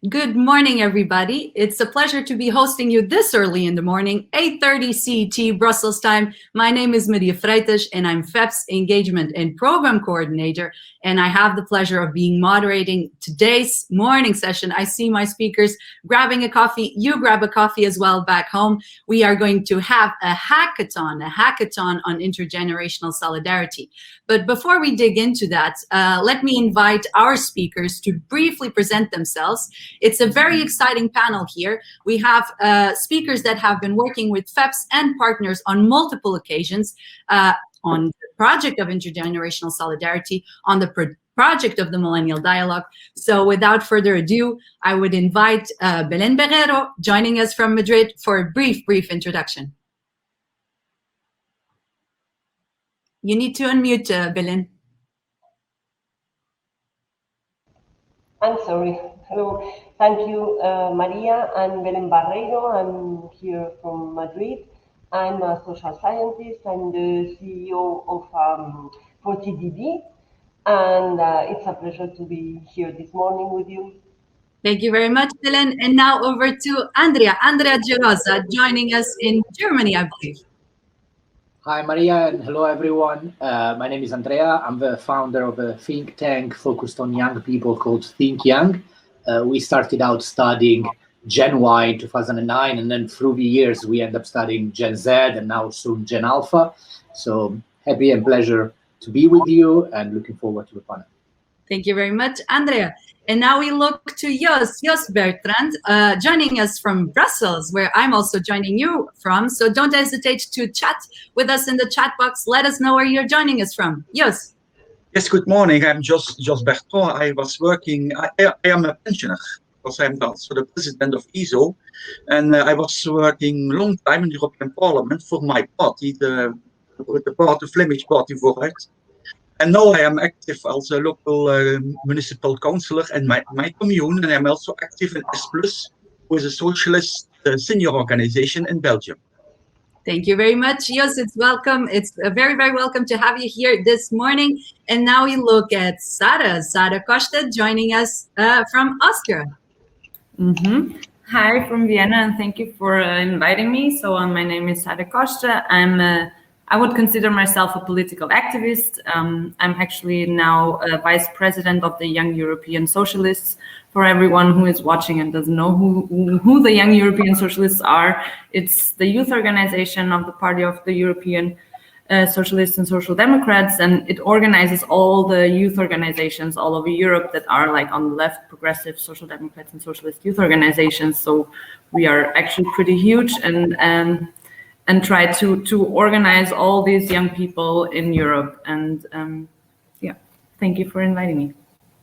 Good morning, everybody. It's a pleasure to be hosting you this early in the morning, 8:30 CET Brussels time. My name is Maria Freitas, and I'm FEP's Engagement and Program Coordinator, and I have the pleasure of being moderating today's morning session. I see my speakers grabbing a coffee. You grab a coffee as well back home. We are going to have a hackathon on intergenerational solidarity. But before we dig into that, let me invite our speakers to briefly present themselves. It's a very exciting panel here. We have speakers that have been working with FEPs and partners on multiple occasions on the project of intergenerational solidarity, on the project of the Millennial Dialogue. So without further ado, I would invite Belén Barreiro joining us from Madrid for a brief introduction. You need to unmute, Belén. I'm sorry. Hello. Thank you, Maria. I'm Belén Barreiro. I'm here from Madrid. I'm a social scientist. I'm the CEO of 40DD. And it's a pleasure to be here this morning with you. Thank you very much, Belén. And now over to Andrea Gerosa, joining us in Germany, I believe. Hi, Maria, and hello, everyone. My name is Andrea. I'm the founder of a think tank focused on young people called Think Young. We started out studying Gen Y in 2009, and then through the years, we end up studying Gen Z and now soon Gen Alpha. So happy and pleasure to be with you and looking forward to the panel. Thank you very much, Andrea. And now we look to Jos Bertrand, joining us from Brussels, where I'm also joining you from. So don't hesitate to chat with us in the chat box. Let us know where you're joining us from. Jos. Yes, good morning. I'm Jos Bertrand. I was working, I am a pensioner, because I'm also the president of ESO. And I was working a long time in the European Parliament for my party, the Flemish Party Vooruit. And now I am active as a local municipal councillor in my commune, and I'm also active in S+, who is a socialist senior organization in Belgium. Thank you very much, Jos. It's welcome. It's very, very welcome to have you here this morning. And now we look at Sara Costa, joining us from Austria. Hi from Vienna, and thank you for inviting me. So my name is Sara Costa. I would consider myself a political activist. I'm actually now vice president of the Young European Socialists. For everyone who is watching and doesn't know who the Young European Socialists are, it's the youth organization of the Party of the European Socialists and Social Democrats, and it organizes all the youth organizations all over Europe that are like on the left, progressive Social Democrats and Socialist youth organizations. So we are actually pretty huge and try to organize all these young people in Europe. And yeah, thank you for inviting me.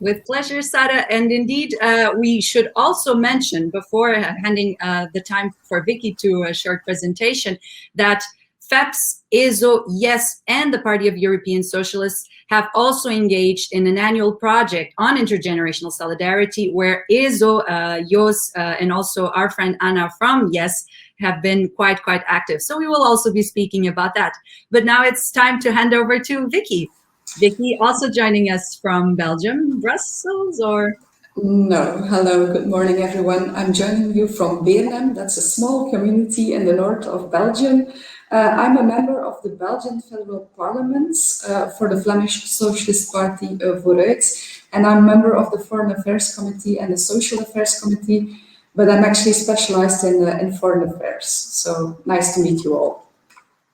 With pleasure, Sara. And indeed, we should also mention, before handing the time for Vicky to a short presentation, that FEPS, ESO, YES, and the Party of European Socialists have also engaged in an annual project on intergenerational solidarity, where ESO, Jos, and also our friend Anna from YES have been quite active. So we will also be speaking about that. But now it's time to hand over to Vicky. Vicky, also joining us from Belgium, Brussels, or? No, hello, good morning, everyone. I'm joining you from Belém. That's a small community in the north of Belgium. I'm a member of the Belgian Federal Parliament for the Flemish Socialist Party Vooruit, and I'm a member of the Foreign Affairs Committee and the Social Affairs Committee, but I'm actually specialized in foreign affairs. So nice to meet you all.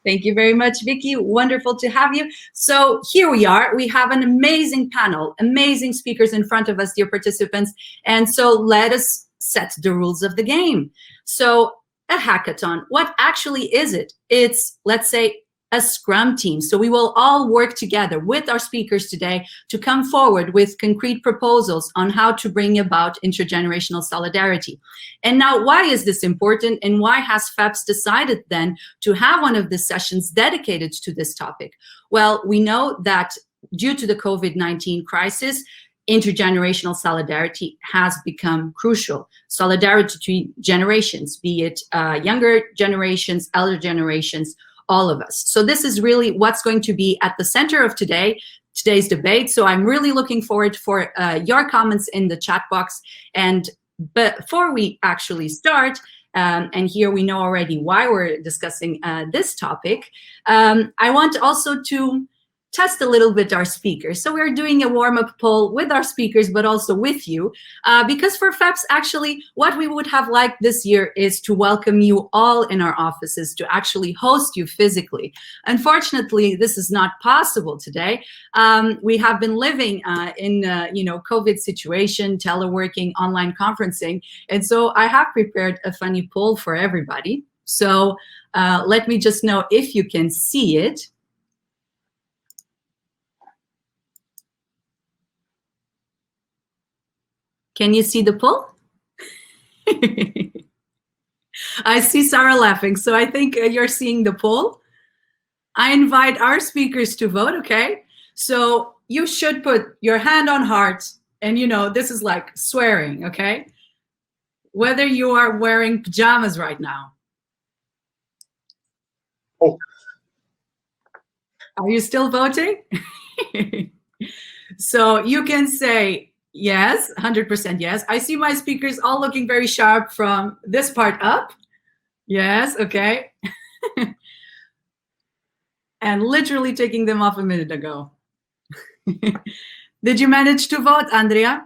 Thank you very much, Vicky. Wonderful to have you. So here we are. We have an amazing panel, amazing speakers in front of us, dear participants. And so let us set the rules of the game. So a hackathon, what actually is it? It's, let's say, a scrum team. So we will all work together with our speakers today to come forward with concrete proposals on how to bring about intergenerational solidarity. And now, why is this important, and why has FEPS decided then to have one of the sessions dedicated to this topic? Well, we know that due to the COVID-19 crisis, intergenerational solidarity has become crucial. Solidarity between generations, be it younger generations, elder generations, all of us. So this is really what's going to be at the center of today's debate. So I'm really looking forward for your comments in the chat box. And But before we actually start, and here we know already why we're discussing this topic, I want also to test a little bit our speakers. So we're doing a warm-up poll with our speakers, but also with you, because for FEPS, actually, what we would have liked this year is to welcome you all in our offices, to actually host you physically. Unfortunately, this is not possible today. We have been living in, COVID situation, teleworking, online conferencing, and so I have prepared a funny poll for everybody. So let me just know if you can see it. Can you see the poll? I see Sarah laughing, so I think you're seeing the poll. I invite our speakers to vote, okay? So you should put your hand on heart, and this is like swearing, okay? Whether you are wearing pajamas right now. Oh. Are you still voting? So you can say, yes, 100% yes. I see my speakers all looking very sharp from this part up. Yes, okay. And literally taking them off a minute ago. Did you manage to vote, Andrea?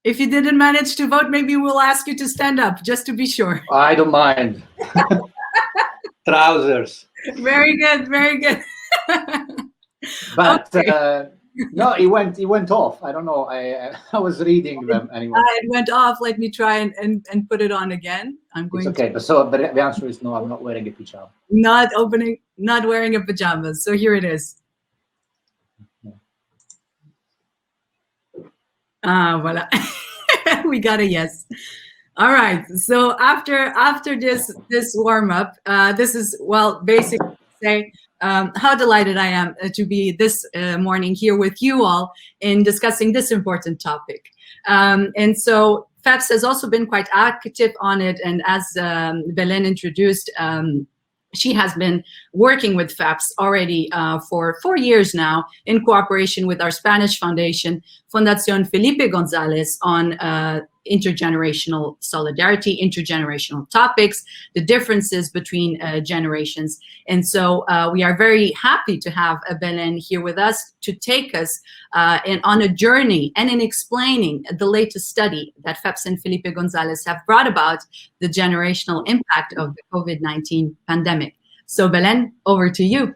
If you didn't manage to vote, maybe we'll ask you to stand up just to be sure. I don't mind. Trousers. Very good, very good. But Okay. no, it went off. I don't know. I was reading them anyway. It went off. Let me try and put it on again. I'm going It's okay. But the answer is no. I'm not wearing a pajama. not wearing a pajamas. So here it is. Voila. We got a yes. All right. So after this warm up, this is, well, basically say how delighted I am to be this morning here with you all in discussing this important topic. And so FEPS has also been quite active on it. And as Belén introduced, she has been working with FEPS already for 4 years now in cooperation with our Spanish foundation, Fundación Felipe González, on intergenerational solidarity, intergenerational topics, the differences between generations. And so we are very happy to have Belén here with us to take us on a journey and in explaining the latest study that FEPS and Felipe González have brought about the generational impact of the COVID-19 pandemic. So Belén, over to you.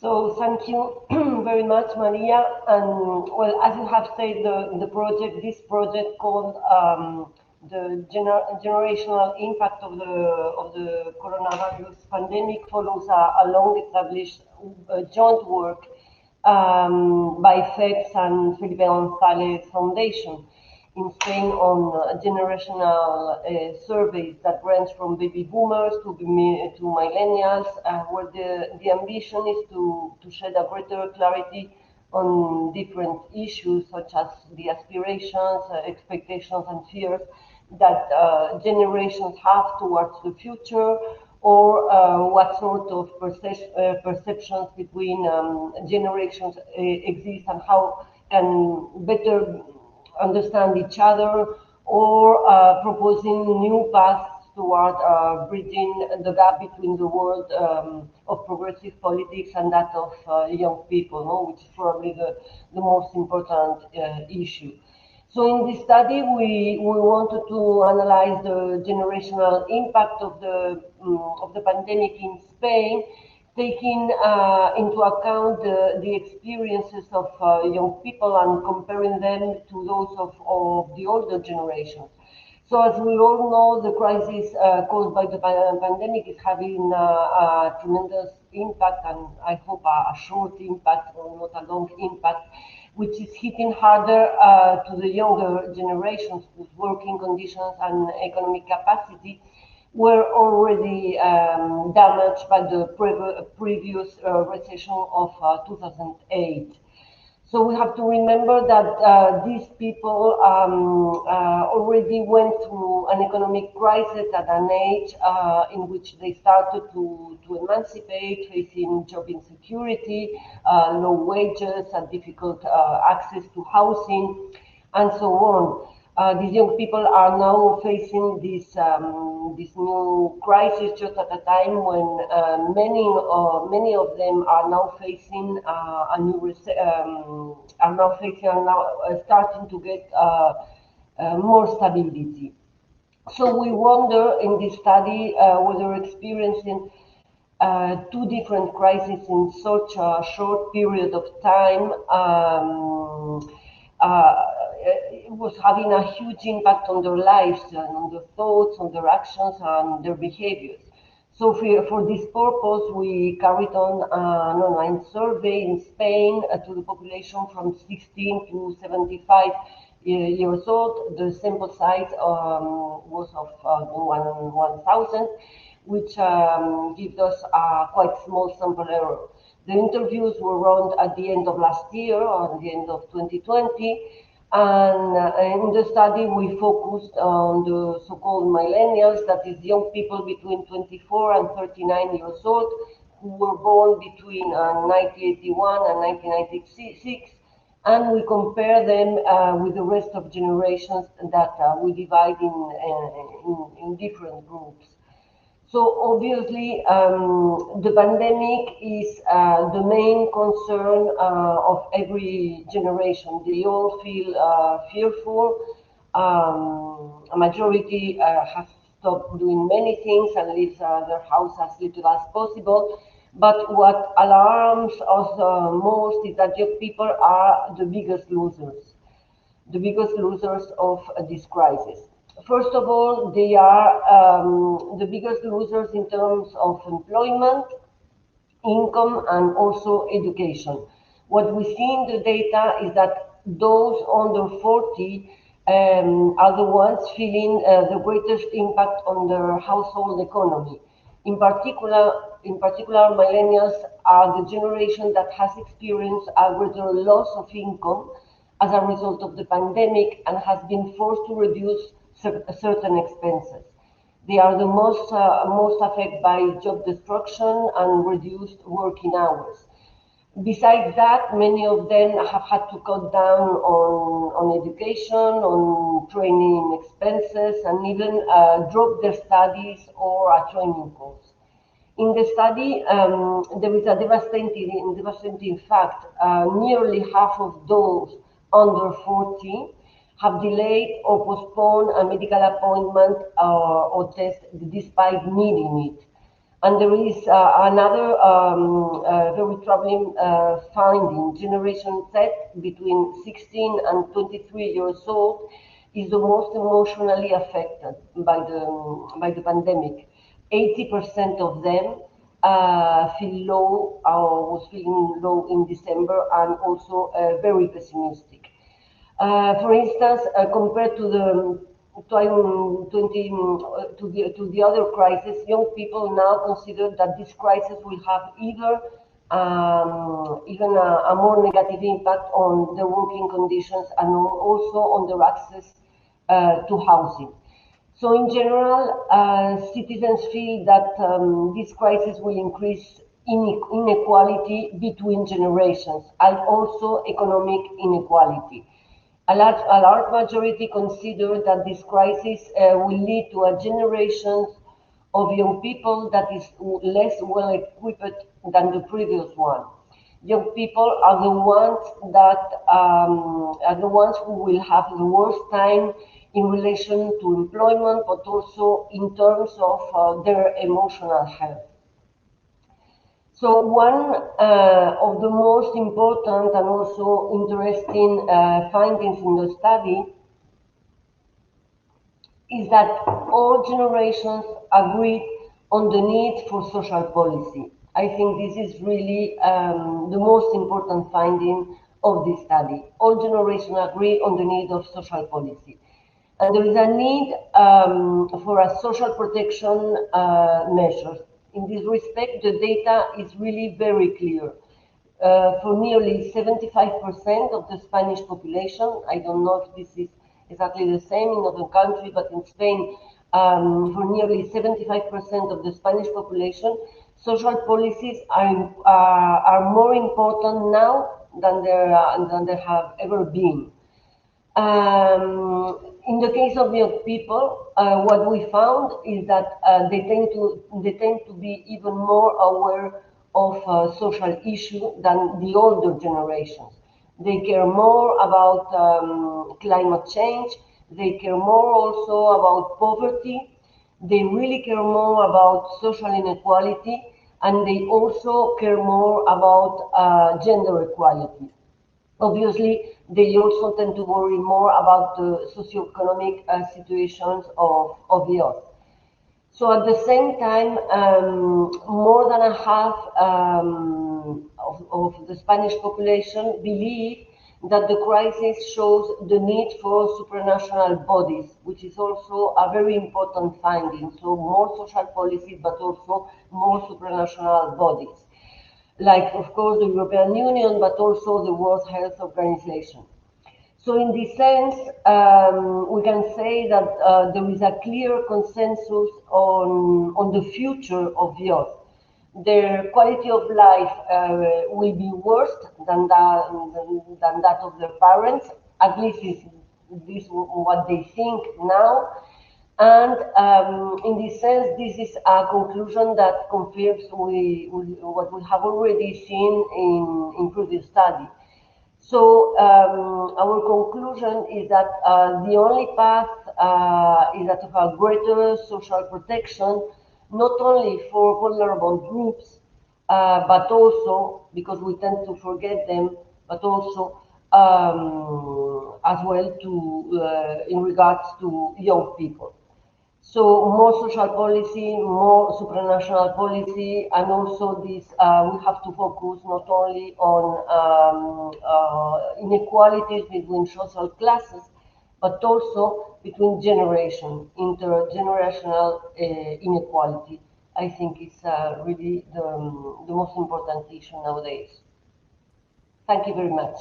So thank you very much, Maria. And well, as you have said, this project called the generational impact of the coronavirus pandemic follows a long-established joint work by FEPS and Felipe González Foundation in Spain on generational surveys that range from baby boomers to millennials, where the ambition is to shed a greater clarity on different issues such as the aspirations, expectations and fears that generations have towards the future, or what sort of perceptions between generations exist and how can better understand each other, or proposing new paths toward bridging the gap between the world of progressive politics and that of young people, which is probably the most important issue. So in this study, we wanted to analyze the generational impact of the pandemic in Spain, taking into account the experiences of young people and comparing them to those of the older generations. So as we all know, the crisis caused by the pandemic is having a tremendous impact, and I hope a short impact or not a long impact, which is hitting harder to the younger generations whose working conditions and economic capacity were already damaged by the previous recession of 2008. So we have to remember that these people already went through an economic crisis at an age in which they started to emancipate, facing job insecurity, low wages, and difficult access to housing. and so on. These young people are now facing this new crisis just at a time when many of them are now facing starting to get more stability. So we wonder in this study whether experiencing two different crises in such a short period of time it was having a huge impact on their lives and on their thoughts, on their actions, and their behaviors. So for this purpose, we carried on an online survey in Spain to the population from 16 to 75 years old. The sample size was of 1,000, which gives us a quite small sample error. The interviews were run at the end of last year, or the end of 2020, and in the study we focused on the so-called millennials, that is young people between 24 and 39 years old, who were born between 1981 and 1996, and we compare them with the rest of generations that we divide in different groups. So obviously, the pandemic is the main concern of every generation. They all feel fearful. A majority have stopped doing many things and leave their house as little as possible. But what alarms us most is that young people are the biggest losers of this crisis. First of all, they are the biggest losers in terms of employment, income, and also education. What we see in the data is that those under 40 are the ones feeling the greatest impact on their household economy. In particular, millennials are the generation that has experienced a greater loss of income as a result of the pandemic and has been forced to reduce certain expenses. They are the most affected by job destruction and reduced working hours. Besides that, many of them have had to cut down on education, on training expenses, and even drop their studies or a training course. In the study, there is a devastating fact. Nearly half of those under 40 have delayed or postponed a medical appointment or test despite needing it. And there is another very troubling finding. Generation Z between 16 and 23 years old is the most emotionally affected by the pandemic. 80% of them feel low or was feeling low in December, and also very pessimistic. For instance, compared to the other crisis, young people now consider that this crisis will have even a more negative impact on their working conditions and also on their access to housing. So in general, citizens feel that this crisis will increase inequality between generations and also economic inequality. A large majority consider that this crisis will lead to a generation of young people that is less well equipped than the previous one. Young people are the ones who will have the worst time in relation to employment, but also in terms of their emotional health. So one of the most important and also interesting findings in the study is that all generations agreed on the need for social policy. I think this is really the most important finding of this study. All generations agree on the need of social policy. And there is a need for a social protection measures. In this respect, the data is really very clear. For nearly 75% of the Spanish population, I don't know if this is exactly the same in other countries, but in Spain, for nearly 75% of the Spanish population, social policies are more important now than there have ever been. In the case of young people, what we found is that they tend to be even more aware of social issues than the older generations. They care more about climate change. They care more also about poverty. They really care more about social inequality, and they also care more about gender equality. Obviously, they also tend to worry more about the socioeconomic situations of the earth. So at the same time, more than a half of the Spanish population believe that the crisis shows the need for supranational bodies, which is also a very important finding. So more social policies, but also more supranational bodies, like, of course, the European Union, but also the World Health Organization. So in this sense, we can say that there is a clear consensus on the future of the earth. Their quality of life will be worse than that of their parents. At least this is what they think now. And in this sense, this is a conclusion that confirms what we have already seen in previous studies. So our conclusion is that the only path is that of a greater social protection, not only for vulnerable groups, but also, because we tend to forget them, but also as well to in regards to young people. So more social policy, more supranational policy, and also this, we have to focus not only on inequalities between social classes, but also between generations, intergenerational inequality. I think it's really the most important issue nowadays. Thank you very much.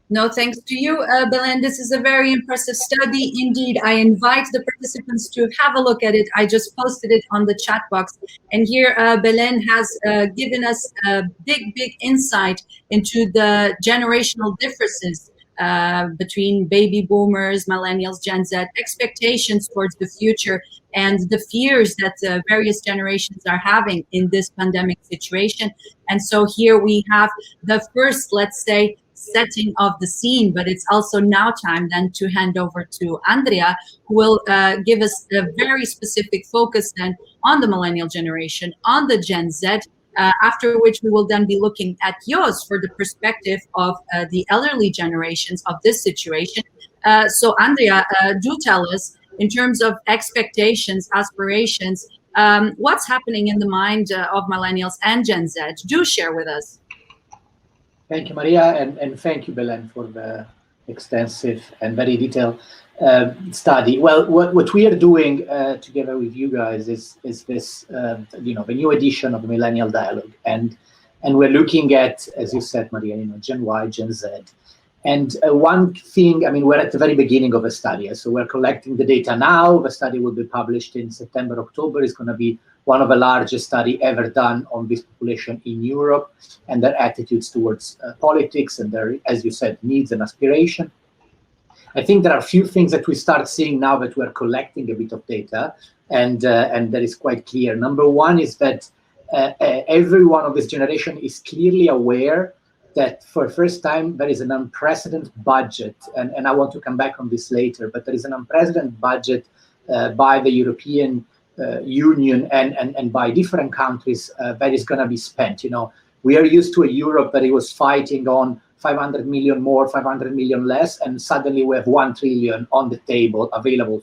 No, thanks to you, Belén. This is a very impressive study. Indeed, I invite the participants to have a look at it. I just posted it on the chat box. And here, Belén has given us a big insight into the generational differences between baby boomers, millennials, Gen Z, expectations towards the future, and the fears that various generations are having in this pandemic situation. And so here we have the first, let's say, setting of the scene, but it's also now time then to hand over to Andrea, who will give us a very specific focus then on the millennial generation, on the Gen Z, after which we will then be looking at yours for the perspective of the elderly generations of this situation. So Andrea, do tell us, in terms of expectations, aspirations, what's happening in the mind of millennials and Gen Z? Do share with us. Thank you, Maria, and thank you, Belén, for the extensive and very detailed study. Well, what we are doing together with you guys is this, the new edition of the Millennial Dialogue, and we're looking at, as you said, Maria, Gen Y, Gen Z, and one thing. I mean, we're at the very beginning of a study, so we're collecting the data now. The study will be published in September, October. It's going to be one of the largest studies ever done on this population in Europe and their attitudes towards politics and their, as you said, needs and aspiration. I think there are a few things that we start seeing now that we're collecting a bit of data, and that is quite clear. Number one is that every one of this generation is clearly aware that for the first time there is an unprecedented budget, and I want to come back on this later, but there is an unprecedented budget by the European Union and by different countries that is going to be spent. We are used to a Europe that it was fighting on 500 million more, 500 million less, and suddenly we have 1 trillion on the table available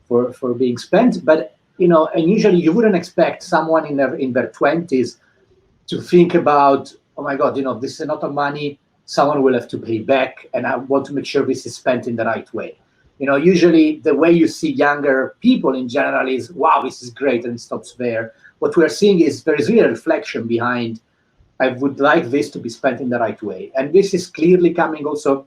for being spent. But and usually you wouldn't expect someone in their 20s to think about, oh my God, this is a lot of money someone will have to pay back, and I want to make sure this is spent in the right way. Usually the way you see younger people in general is, wow, this is great, and it stops there. What we're seeing is there is really a reflection behind, I would like this to be spent in the right way. And this is clearly coming also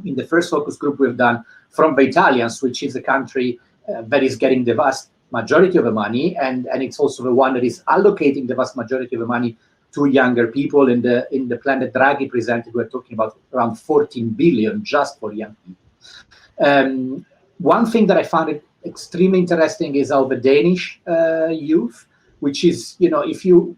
in the first focus group we've done from the Italians, which is a country that is getting the vast majority of the money, and it's also the one that is allocating the vast majority of the money to younger people. In the plan that Draghi presented, we're talking about around 14 billion just for young people. One thing that I found it extremely interesting is how the Danish youth, which is, if you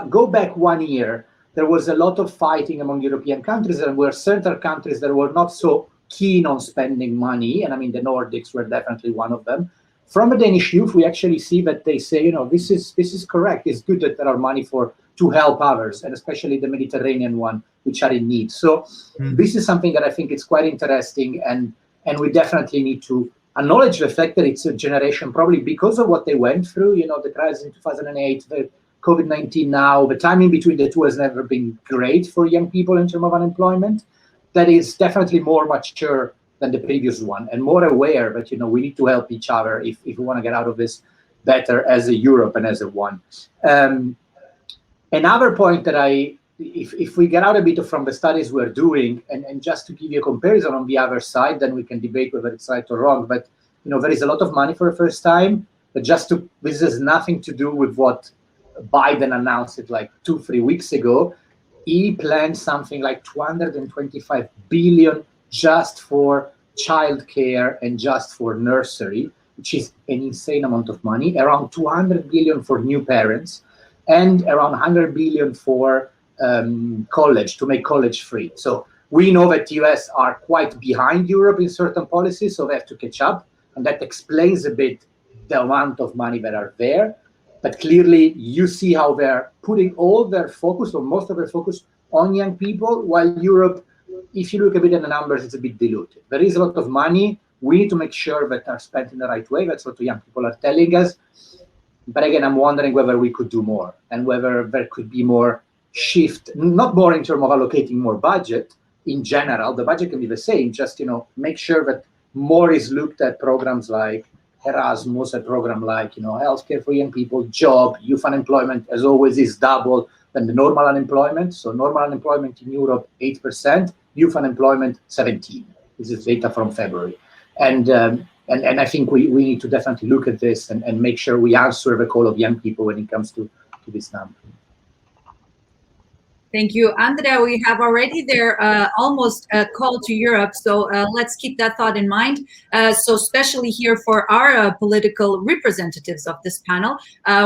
go back 1 year, there was a lot of fighting among European countries, and there were certain countries that were not so keen on spending money, and I mean the Nordics were definitely one of them. From the Danish youth, we actually see that they say, this is correct. It's good that there are money to help others, and especially the Mediterranean one, which are in need. So this is something that I think is quite interesting, and we definitely need to acknowledge the fact that it's a generation, probably because of what they went through, the crisis in 2008, the COVID-19 now, the timing between the two has never been great for young people in terms of unemployment. That is definitely more mature than the previous one, and more aware that, we need to help each other if we want to get out of this better as a Europe and as a one. Another point that if we get out a bit from the studies we're doing, and just to give you a comparison on the other side, then we can debate whether it's right or wrong, but, there is a lot of money for the first time, but this has nothing to do with what Biden announced it like 2-3 weeks ago. He planned something like 225 billion just for childcare and just for nursery, which is an insane amount of money, around 200 billion for new parents, and around 100 billion for college, to make college free. So we know that US are quite behind Europe in certain policies, so they have to catch up, and that explains a bit the amount of money that are there. But clearly, you see how they're putting all their focus, or most of their focus, on young people, while Europe, if you look a bit at the numbers, it's a bit diluted. There is a lot of money. We need to make sure that they're spent in the right way. That's what the young people are telling us. But again, I'm wondering whether we could do more, and whether there could be more shift, not more in terms of allocating more budget. In general, the budget can be the same, just, make sure that more is looked at programs like Erasmus, a program like, healthcare for young people, job, youth unemployment, as always, is double than the normal unemployment. So normal unemployment in Europe, 8%, youth unemployment, 17%. This is data from February. And I think we need to definitely look at this and make sure we answer the call of young people when it comes to this number. Thank you, Andrea. We have already there almost a call to Europe, so let's keep that thought in mind. So especially here for our political representatives of this panel,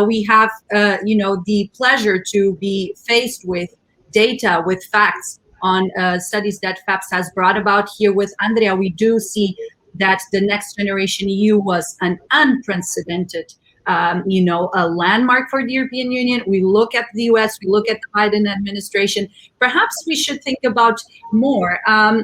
we have, the pleasure to be faced with data, with facts on studies that FAPS has brought about. Here with Andrea, we do see that the Next Generation EU was an unprecedented a landmark for the European Union. We look at the US, we look at the Biden administration. Perhaps we should think about more.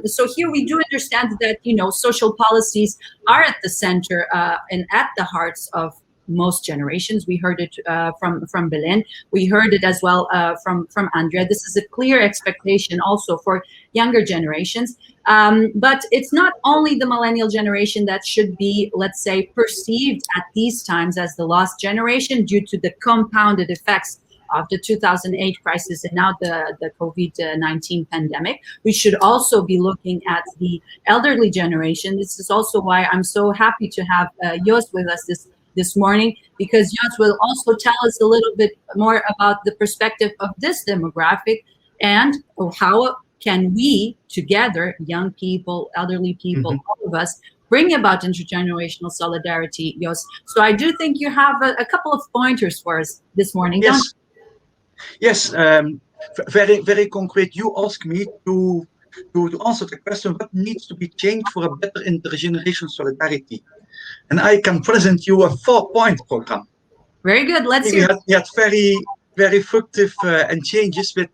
So here we do understand that, social policies are at the center and at the hearts of most generations. We heard it from Belén. We heard it as well from Andrea. This is a clear expectation also for younger generations. But it's not only the millennial generation that should be, let's say, perceived at these times as the lost generation due to the compounded effects of the 2008 crisis and now the COVID-19 pandemic. We should also be looking at the elderly generation. This is also why I'm so happy to have Jos with us this morning, because Jos will also tell us a little bit more about the perspective of this demographic and how can we together, young people, elderly people, all of us, bring about intergenerational solidarity, Jos. So I do think you have a couple of pointers for us this morning. Yes, yes, very, very concrete. You asked me to answer the question, what needs to be changed for a better intergenerational solidarity? And I can present you a 4-point program. Very good. Let's hear. We had very, very fructive and changes with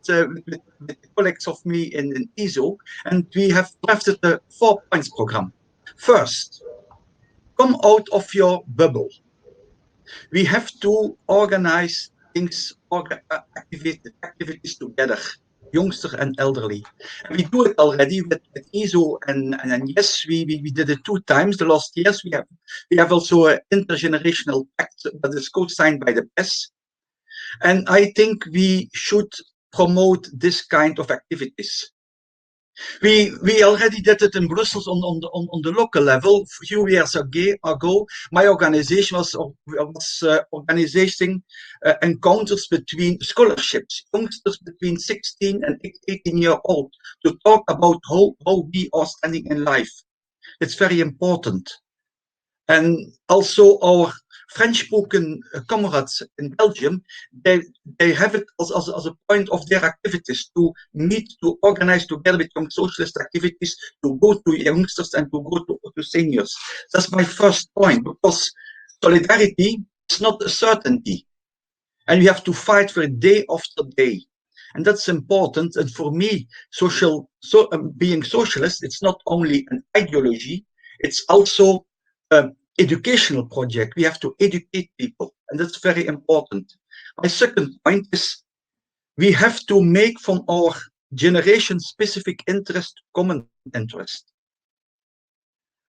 colleagues of me in ESO, and we have drafted a 4-point program. First, come out of your bubble. We have to organize things, activities together, youngster and elderly. And we do it already with ESO, and yes, we did it 2 times the last years. We have also an intergenerational pact that is co-signed by the press. And I think we should promote this kind of activities. We already did it in Brussels on the local level. A few years ago, my organization was organizing encounters between scholarships, youngsters between 16 and 18 years old, to talk about how we are standing in life. It's very important. And also our French-spoken comrades in Belgium, they have it as a point of their activities to meet, to organize together with young socialist activities, to go to youngsters and to go to seniors. That's my first point, because solidarity is not a certainty. And you have to fight for it day after day. And that's important. And for me, being socialist, it's not only an ideology, it's also educational project. We have to educate people, and that's very important. My second point is we have to make from our generation-specific interest common interest.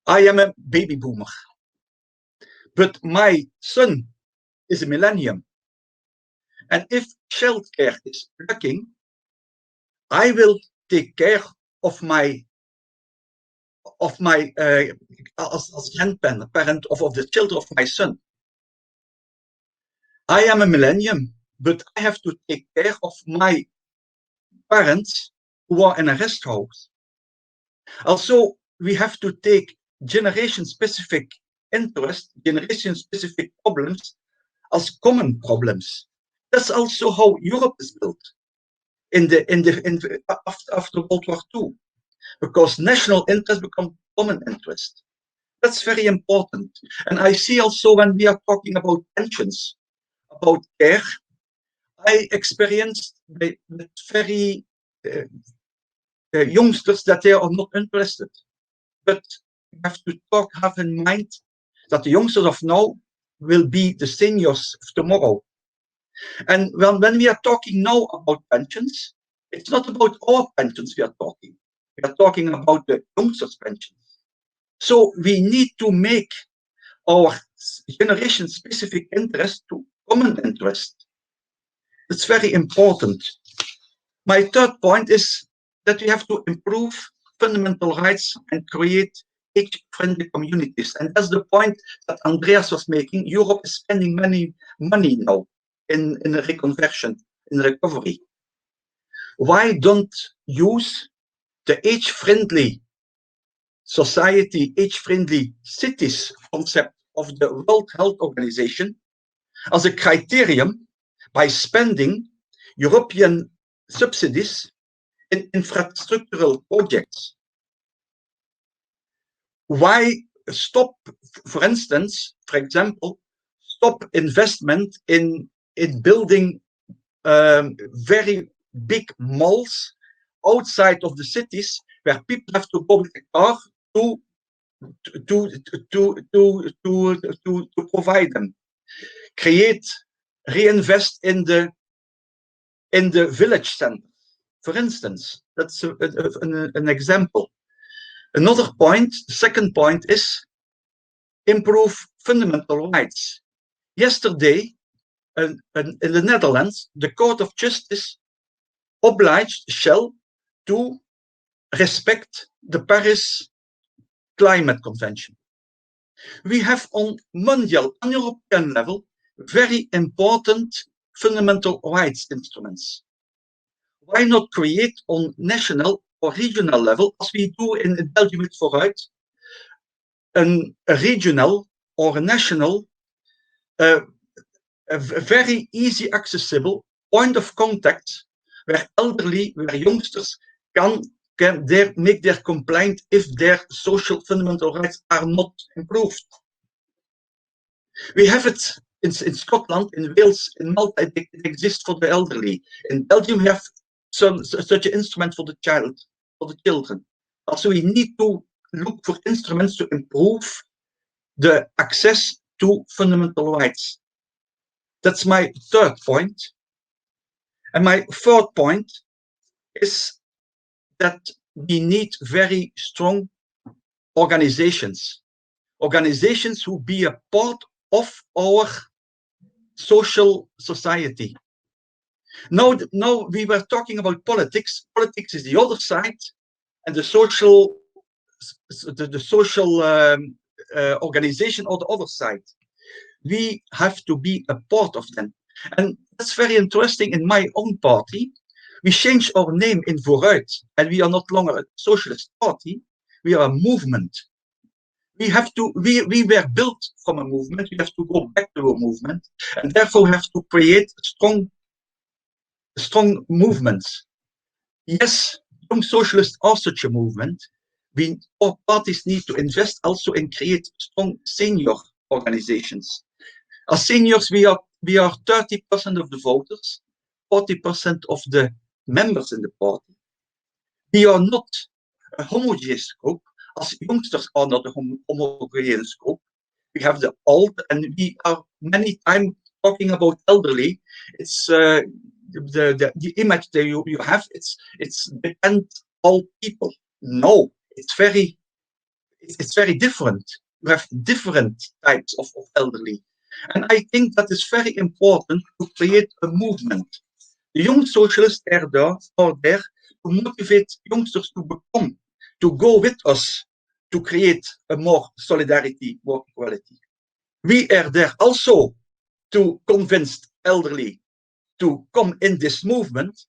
I am a baby boomer, but my son is a millennium. And if childcare is lacking, I will take care of my as grandparent of the children of my son. I am a millennium, but I have to take care of my parents who are in a rest house. Also, we have to take generation-specific interest, generation-specific problems as common problems. That's also how Europe is built after World War II. Because national interest becomes common interest. That's very important. And I see also when we are talking about pensions, about care, I experienced with very youngsters that they are not interested. But you have to have in mind that the youngsters of now will be the seniors of tomorrow. And when we are talking now about pensions, it's not about our pensions we are talking. We are talking about the youngsters' pensions. So we need to make our generation-specific interest to common interest. It's very important. My third point is that we have to improve fundamental rights and create age-friendly communities. And that's the point that Andreas was making. Europe is spending money now in reconversion, in recovery. Why don't use the age-friendly society, age-friendly cities concept of the World Health Organization as a criterion by spending European subsidies in infrastructural projects? Why stop, for instance, for example, stop investment in building very big malls outside of the cities where people have to go with a car to provide them. Reinvest in the village center, for instance. That's an example. Another point, the second point, is improve fundamental rights. Yesterday, in the Netherlands, the Court of Justice obliged Shell to respect the Paris Climate Convention. We have on mondial and European level very important fundamental rights instruments. Why not create on national or regional level, as we do in Belgium with Vooruit, a regional or a national, a very easy accessible point of contact where elderly, where youngsters can make their complaint if their social fundamental rights are not improved. We have it in Scotland, in Wales, in Malta. It exists for the elderly. In Belgium, we have such an instrument for the children. Also, we need to look for instruments to improve the access to fundamental rights. That's my third point. And my fourth point is that we need very strong organizations who be a part of our social society. Now we were talking about politics. Politics is the other side, and the social organization on the other side. We have to be a part of them. And that's very interesting. In my own party, we changed our name in Vooruit, and we are not longer a socialist party. We are a movement. we were built from a movement. We have to go back to a movement, and therefore we have to create strong movements. Yes, Young Socialists are such a movement. All parties need to invest also in create strong senior organizations. As seniors, we are 30% of the voters, 40% of the members in the party. We are not a homogeneous group, as youngsters are not a homogeneous group. We have the old, and we are many times talking about elderly. It's the image that you have. It's depend all people. No, it's very different. You have different types of elderly, and I think that is very important to create a movement. The Young Socialists are there to motivate youngsters to go with us to create a more solidarity, more equality. We are there also to convince elderly to come in this movement,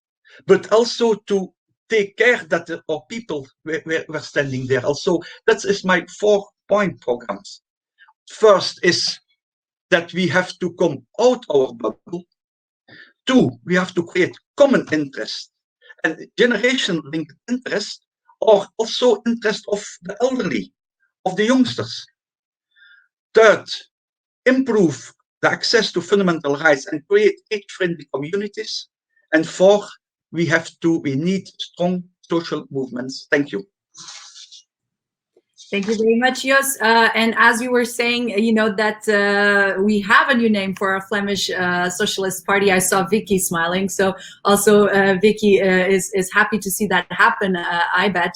but also to take care that our people were standing there. Also, that is my 4-point programs. First is that we have to come out our bubble. 2, we have to create common interest, and generation-linked interest, or also interest of the elderly, of the youngsters. 3rd, improve the access to fundamental rights and create age-friendly communities. And 4, we need strong social movements. Thank you. Thank you very much, Jos. And as you were saying, you know, that we have a new name for our Flemish Socialist Party. I saw Vicky smiling. So also Vicky is happy to see that happen, I bet.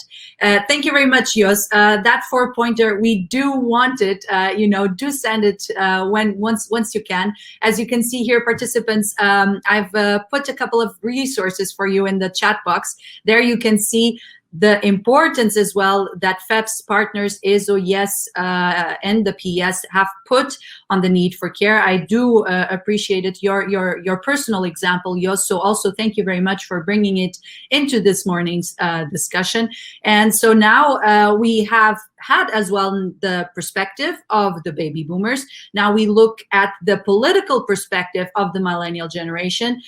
Thank you very much, Jos. That 4-pointer, we do want it. You know, do send it once you can. As you can see here, participants, I've put a couple of resources for you in the chat box. There you can see the importance as well that FEP's partners, ESO, YES, and the PS have put on the need for care. I do appreciate it, your personal example, Jos. So also thank you very much for bringing it into this morning's discussion. And so now we have had as well the perspective of the baby boomers. Now we look at the political perspective of the millennial generation.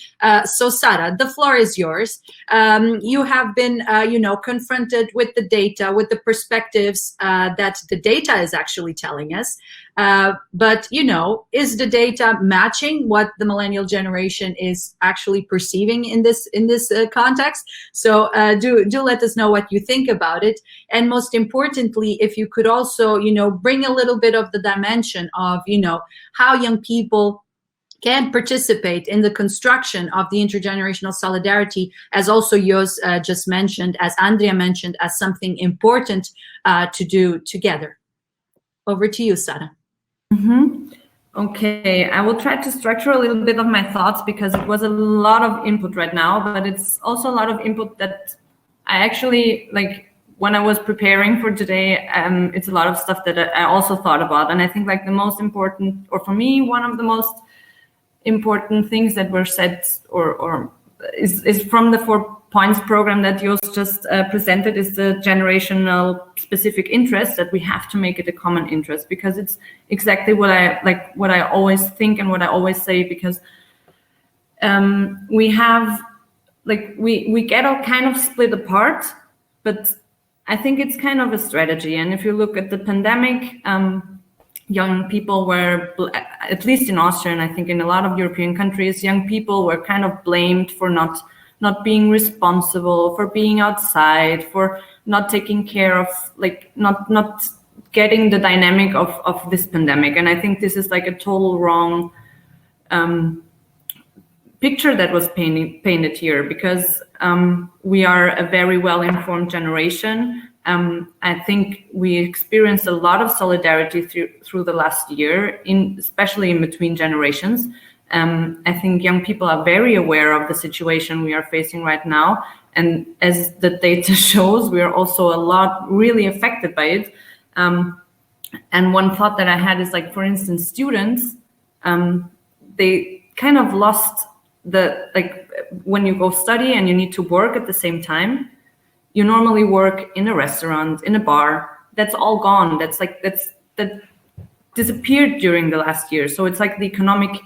So Sara, the floor is yours. You have been, you know, confronted with the data, with the perspectives that the data is actually telling us. But, you know, is the data matching what the millennial generation is actually perceiving in this context? So do let us know what you think about it. And most importantly, if you could also, you know, bring a little bit of the dimension of, you know, how young people can participate in the construction of the intergenerational solidarity, as also Jos just mentioned, as Andrea mentioned, as something important to do together. Over to you, Sara. Mm-hmm. Okay, I will try to structure a little bit of my thoughts because it was a lot of input right now, but it's also a lot of input that I actually, like, when I was preparing for today, it's a lot of stuff that I also thought about. And I think like the most important, or for me, one of the most important things that were said or is from the 4 points program that Jos just presented is the generational specific interest, that we have to make it a common interest, because it's exactly what I always think and what I always say, because we have, like, we get all kind of split apart, but I think it's kind of a strategy. And if you look at the pandemic, young people were, at least in Austria, and I think in a lot of European countries, young people were kind of blamed for not being responsible, for being outside, for not taking care of, like, not getting the dynamic of this pandemic. And I think this is like a total wrong picture that was painted here, because we are a very well-informed generation. I think we experienced a lot of solidarity through the last year, especially in between generations. I think young people are very aware of the situation we are facing right now. And as the data shows, we are also a lot really affected by it. And one thought that I had is, like, for instance, students, they kind of lost when you go study and you need to work at the same time, you normally work in a restaurant, in a bar, that's all gone. That disappeared during the last year. So it's like the economic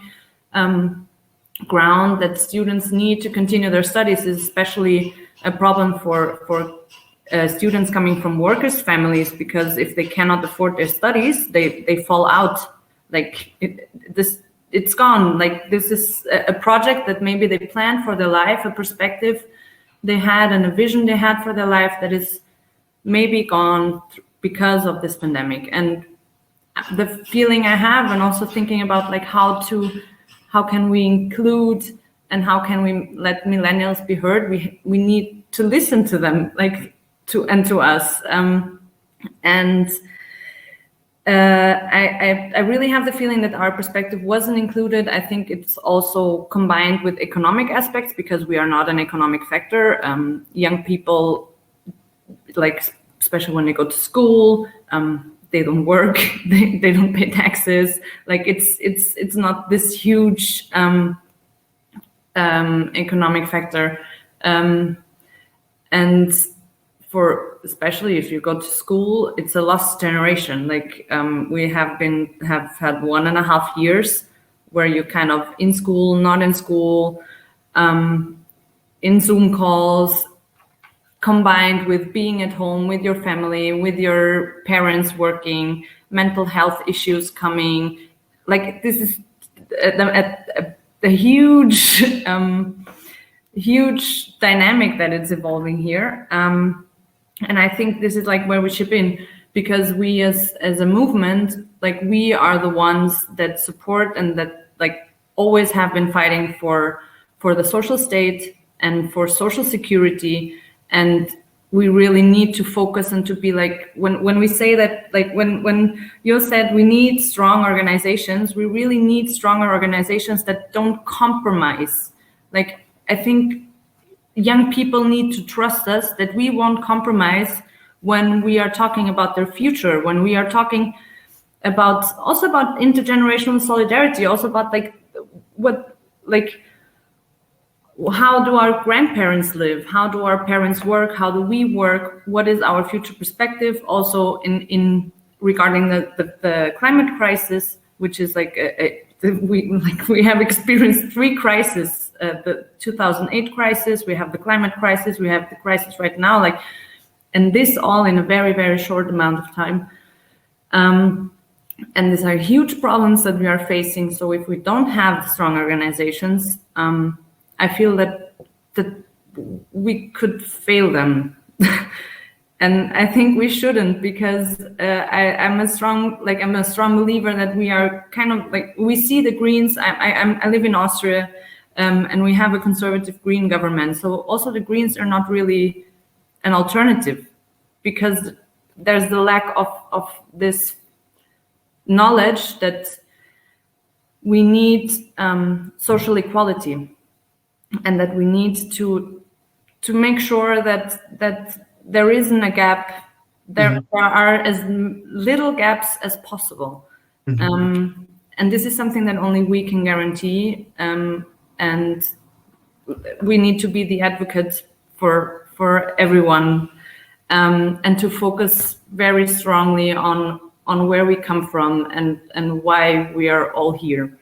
ground that students need to continue their studies is especially a problem for students coming from workers' families, because if they cannot afford their studies, they fall out. Like it's gone. Like this is a project that maybe they planned for their life, a perspective they had and a vision they had for their life that is maybe gone because of this pandemic. And the feeling I have, and also thinking about like how can we include and how can we let millennials be heard, we need to listen to them, like to us. I really have the feeling that our perspective wasn't included. I think it's also combined with economic aspects, because we are not an economic factor. Young people, like especially when they go to school, they don't work, they don't pay taxes. Like it's not this huge economic factor. And for especially if you go to school, it's a lost generation. Like we have had 1.5 years where you're kind of in school, not in school, in Zoom calls, combined with being at home with your family, with your parents working, mental health issues coming. Like this is a huge, huge dynamic that it's evolving here. And I think this is like where we chip in, because we as a movement, like we are the ones that support and that like always have been fighting for the social state and for social security. And we really need to focus and to be like, when we say that, like when you said we need strong organizations, we really need stronger organizations that don't compromise. Like, I think young people need to trust us that we won't compromise when we are talking about their future, when we are talking about also about intergenerational solidarity, also about like how do our grandparents live? How do our parents work? How do we work? What is our future perspective? Also in regarding the climate crisis, which is like we have experienced 3 crises. The 2008 crisis, we have the climate crisis, we have the crisis right now, like, and this all in a very, very short amount of time. And these are huge problems that we are facing. So if we don't have strong organizations, I feel that we could fail them. And I think we shouldn't, because I'm a strong believer that we are kind of like, we see the Greens. I live in Austria. And we have a conservative green government. So also the Greens are not really an alternative, because there's the lack of this knowledge that we need social equality, and that we need to make sure that there isn't a gap. There are as little gaps as possible. And this is something that only we can guarantee. And we need to be the advocate for everyone, and to focus very strongly on where we come from and why we are all here.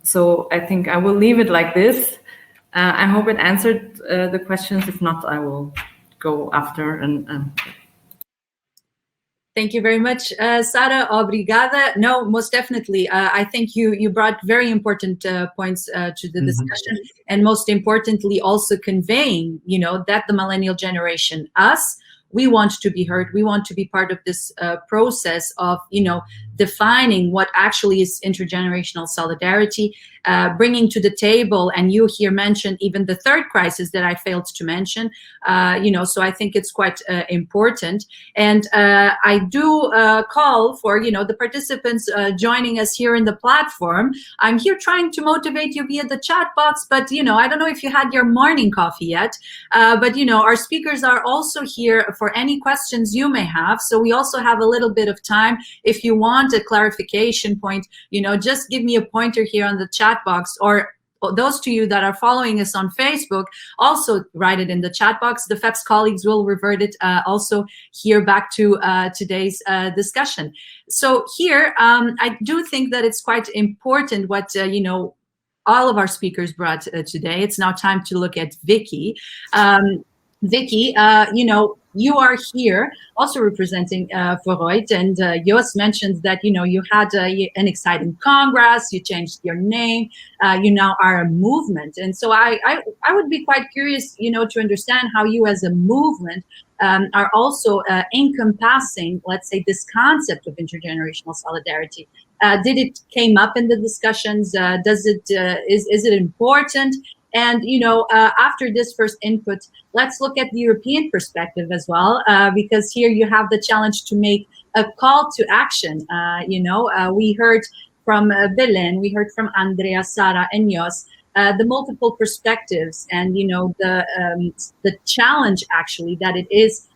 So I think I will leave it like this. I hope it answered the questions. If not, I will go after and. Thank you very much, Sara. Obrigada. No, most definitely. I think you brought very important points to the discussion, and most importantly, also conveying, that the millennial generation, us, we want to be heard. We want to be part of this process of, defining what actually is intergenerational solidarity, bringing to the table, and you here mentioned even the 3rd crisis that I failed to mention, so I think it's quite important. And I do call for, the participants joining us here in the platform. I'm here trying to motivate you via the chat box, but, I don't know if you had your morning coffee yet, but, our speakers are also here for any questions you may have. So we also have a little bit of time. If you want a clarification point, just give me a pointer here on the chat box, or those to you that are following us on Facebook, also write it in the chat box. The FEPS colleagues will revert it also here back to today's discussion. So here, I do think that it's quite important what, all of our speakers brought today. It's now time to look at Vicky. Vicky, you are here also representing Vooruit, and Jos mentioned that you had an exciting congress, you changed your name, you now are a movement, and so I would be quite curious, to understand how you as a movement are also encompassing, let's say, this concept of intergenerational solidarity. Did it came up in the discussions? Does it is it important? And after this first input, let's look at the European perspective as well, because here you have the challenge to make a call to action. We heard from Belén, we heard from Andrea, Sara, and Jos, the multiple perspectives, and the challenge actually that it is,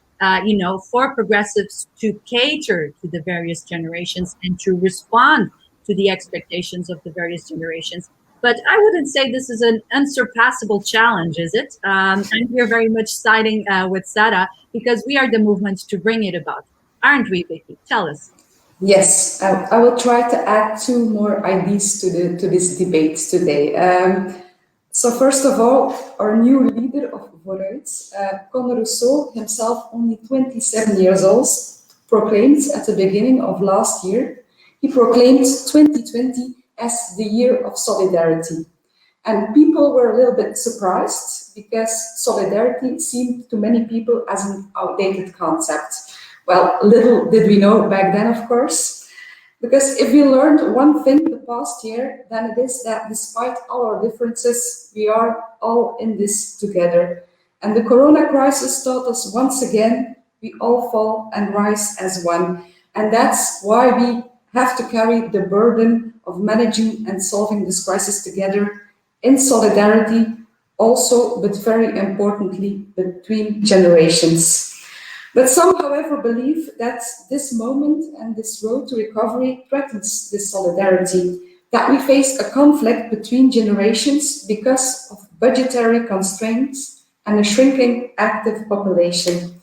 for progressives to cater to the various generations and to respond to the expectations of the various generations. But I wouldn't say this is an unsurpassable challenge, is it? And we're very much siding with Sara, because we are the movement to bring it about. Aren't we, Vicky? Tell us. Yes, I will try to add 2 more ideas to this debate today. So first of all, our new leader of Vooruit, Conor Rousseau, himself only 27 years old, proclaimed at the beginning of last year, he proclaimed 2020 as the year of solidarity. And people were a little bit surprised, because solidarity seemed to many people as an outdated concept. Well, little did we know back then, of course, because if we learned one thing the past year, then it is that despite all our differences, we are all in this together. And the Corona crisis taught us once again, we all fall and rise as one. And that's why we have to carry the burden of managing and solving this crisis together in solidarity, also, but very importantly, between generations. But some, however, believe that this moment and this road to recovery threatens this solidarity, that we face a conflict between generations because of budgetary constraints and a shrinking active population.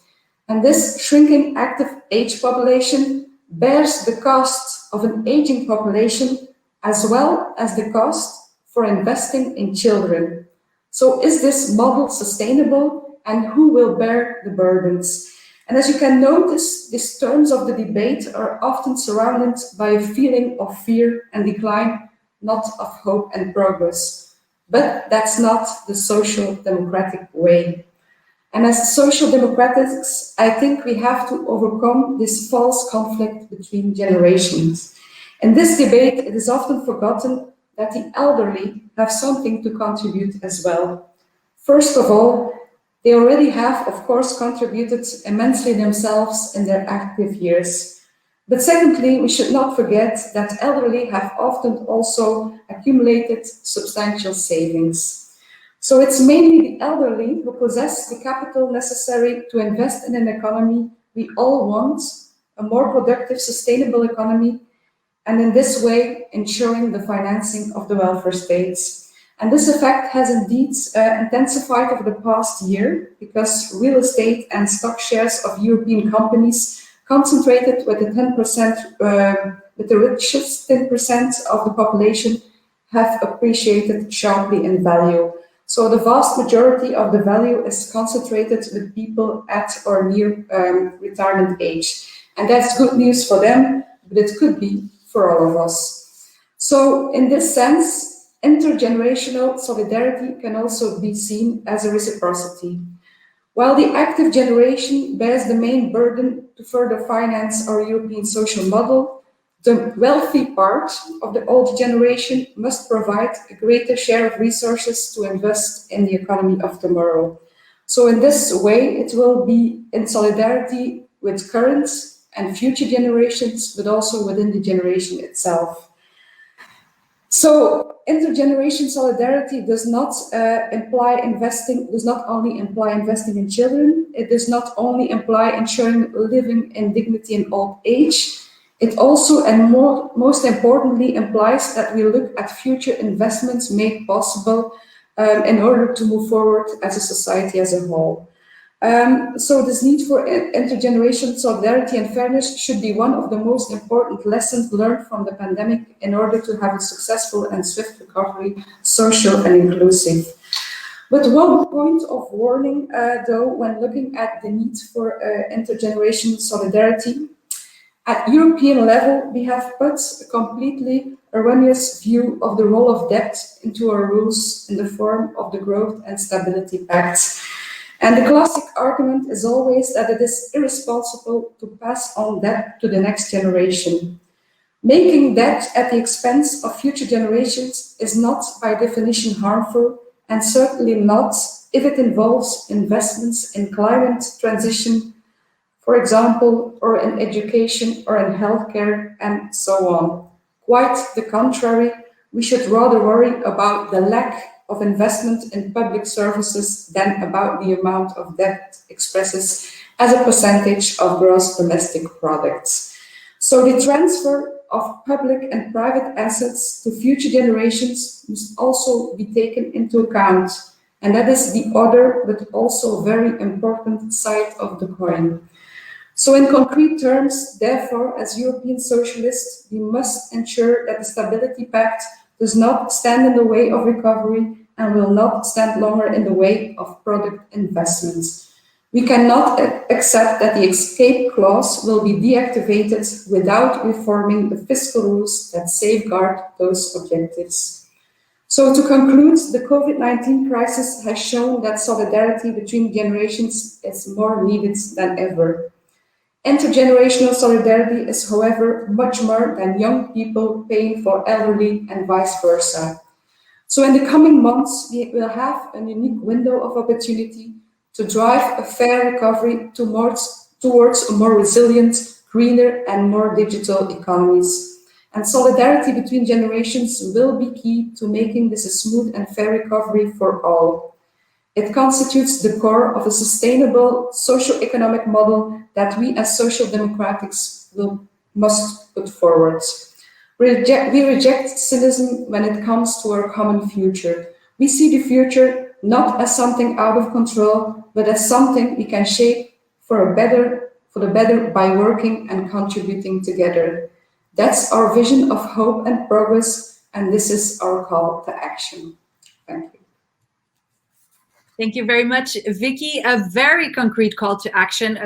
And this shrinking active age population bears the cost of an aging population, as well as the cost for investing in children. So is this model sustainable, and who will bear the burdens? And as you can notice, these terms of the debate are often surrounded by a feeling of fear and decline, not of hope and progress. But that's not the social democratic way. And as social democrats, I think we have to overcome this false conflict between generations. In this debate, it is often forgotten that the elderly have something to contribute as well. First of all, they already have, of course, contributed immensely themselves in their active years. But secondly, we should not forget that elderly have often also accumulated substantial savings. So it's mainly the elderly who possess the capital necessary to invest in an economy we all want, a more productive, sustainable economy, and in this way, ensuring the financing of the welfare states. And this effect has indeed intensified over the past year, because real estate and stock shares of European companies concentrated with the 10%, with the richest 10% of the population, have appreciated sharply in value. So the vast majority of the value is concentrated with people at or near retirement age. And that's good news for them, but it could be for all of us. So in this sense, intergenerational solidarity can also be seen as a reciprocity. While the active generation bears the main burden to further finance our European social model, the wealthy part of the old generation must provide a greater share of resources to invest in the economy of tomorrow. So in this way, it will be in solidarity with current and future generations, but also within the generation itself. So intergeneration solidarity does not only imply investing in children, it does not only imply ensuring living in dignity in old age, It also, and most importantly, implies that we look at future investments made possible in order to move forward as a society as a whole. So this need for intergenerational solidarity and fairness should be one of the most important lessons learned from the pandemic in order to have a successful and swift recovery, social and inclusive. But one point of warning, though, when looking at the need for intergenerational solidarity, at European level, we have put a completely erroneous view of the role of debt into our rules in the form of the Growth and Stability Pact. And the classic argument is always that it is irresponsible to pass on debt to the next generation. Making debt at the expense of future generations is not by definition harmful, and certainly not if it involves investments in climate transition, for example, or in education or in healthcare and so on. Quite the contrary, we should rather worry about the lack of investment in public services than about the amount of debt expresses as a percentage of gross domestic products. So the transfer of public and private assets to future generations must also be taken into account. And that is the other, but also very important side of the coin. So in concrete terms, therefore, as European socialists, we must ensure that the Stability Pact does not stand in the way of recovery and will not stand longer in the way of product investments. We cannot accept that the escape clause will be deactivated without reforming the fiscal rules that safeguard those objectives. So to conclude, the COVID-19 crisis has shown that solidarity between generations is more needed than ever. Intergenerational solidarity is, however, much more than young people paying for elderly and vice versa. So in the coming months, we will have a unique window of opportunity to drive a fair recovery towards a more resilient, greener and more digital economies. And solidarity between generations will be key to making this a smooth and fair recovery for all. It constitutes the core of a sustainable socio-economic model that we as social democrats must put forward. We reject cynicism when it comes to our common future. We see the future not as something out of control, but as something we can shape for the better by working and contributing together. That's our vision of hope and progress, and this is our call to action. Thank you. Thank you very much, Vicky. A very concrete call to action,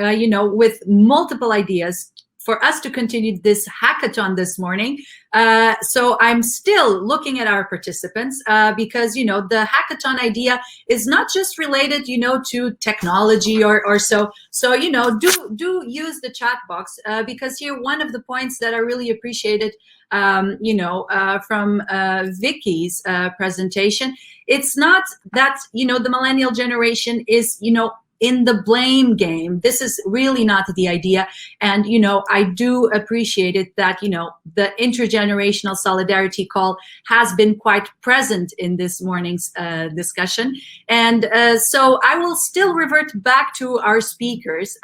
with multiple ideas for us to continue this hackathon this morning. So I'm still looking at our participants because, the hackathon idea is not just related, to technology or so. So, do use the chat box because here, one of the points that I really appreciated, from Vicky's presentation, it's not that, the millennial generation is, in the blame game. This is really not the idea. And, I do appreciate it that, the intergenerational solidarity call has been quite present in this morning's discussion. And so I will still revert back to our speakers,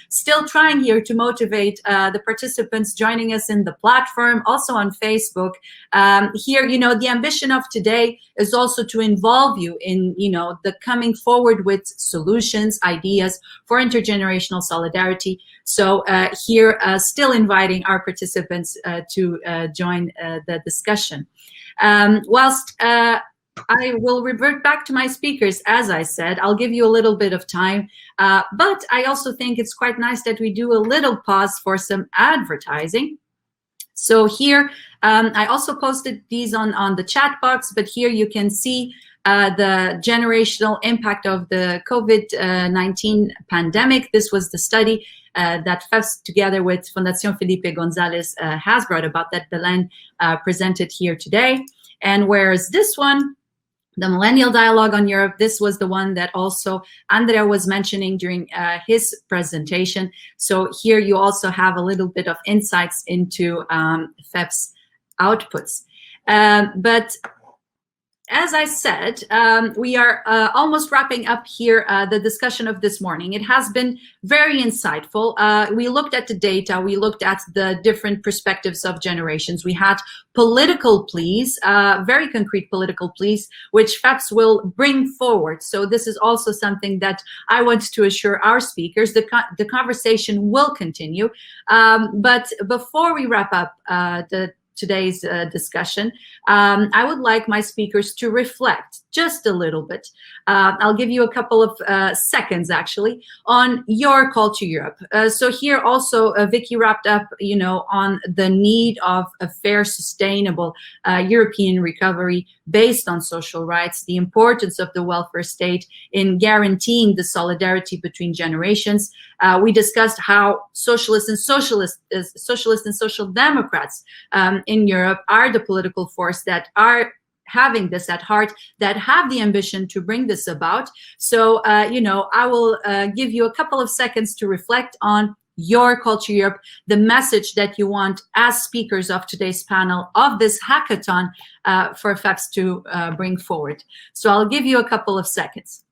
still trying here to motivate the participants joining us in the platform, also on Facebook. Here, the ambition of today is also to involve you in, the coming forward with solutions, ideas for intergenerational solidarity. So here, still inviting our participants to join the discussion. Whilst I will revert back to my speakers, as I said, I'll give you a little bit of time, but I also think it's quite nice that we do a little pause for some advertising. So here, I also posted these on the chat box, but here you can see the generational impact of the COVID-19 pandemic. This was the study that FEFS, together with Fundación Felipe González, has brought about, that Belén presented here today. And whereas this one, the Millennial Dialogue on Europe, this was the one that also Andrea was mentioning during his presentation. So here you also have a little bit of insights into FEF's outputs. But as I said, we are almost wrapping up here the discussion of this morning. It has been very insightful. We looked at the data, we looked at the different perspectives of generations. We had political pleas, very concrete political pleas, which FEPS will bring forward. So this is also something that I want to assure our speakers. The conversation will continue. But before we wrap up today's discussion, I would like my speakers to reflect just a little bit. I'll give you a couple of seconds, actually, on your call to Europe. So here also, Vicky wrapped up, on the need of a fair, sustainable European recovery based on social rights, the importance of the welfare state in guaranteeing the solidarity between generations. We discussed how socialists and social democrats in Europe are the political force that are having this at heart, that have the ambition to bring this about. So, I will give you a couple of seconds to reflect on your call to Europe, the message that you want as speakers of today's panel of this hackathon for FEPS to bring forward. So I'll give you a couple of seconds.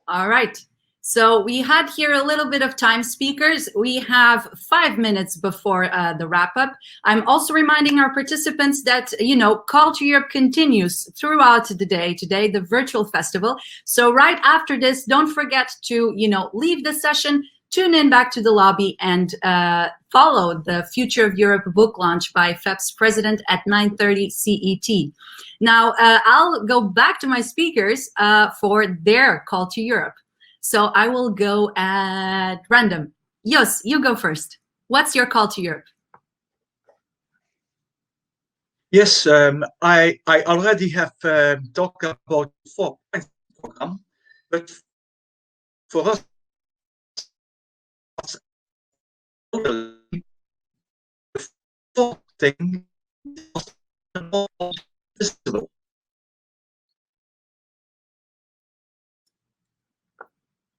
All right. So we had here a little bit of time, speakers. We have 5 minutes before the wrap up. I'm also reminding our participants that, Call to Europe continues throughout the day today, the virtual festival. So right after this, don't forget to, leave the session, tune in back to the lobby and follow the Future of Europe book launch by FEPS president at 9:30 CET. Now, I'll go back to my speakers for their call to Europe. So I will go at random. Jos, you go first. What's your call to Europe? Yes, I already have talked about 4 points program, but for us, the 4th thing is more visible.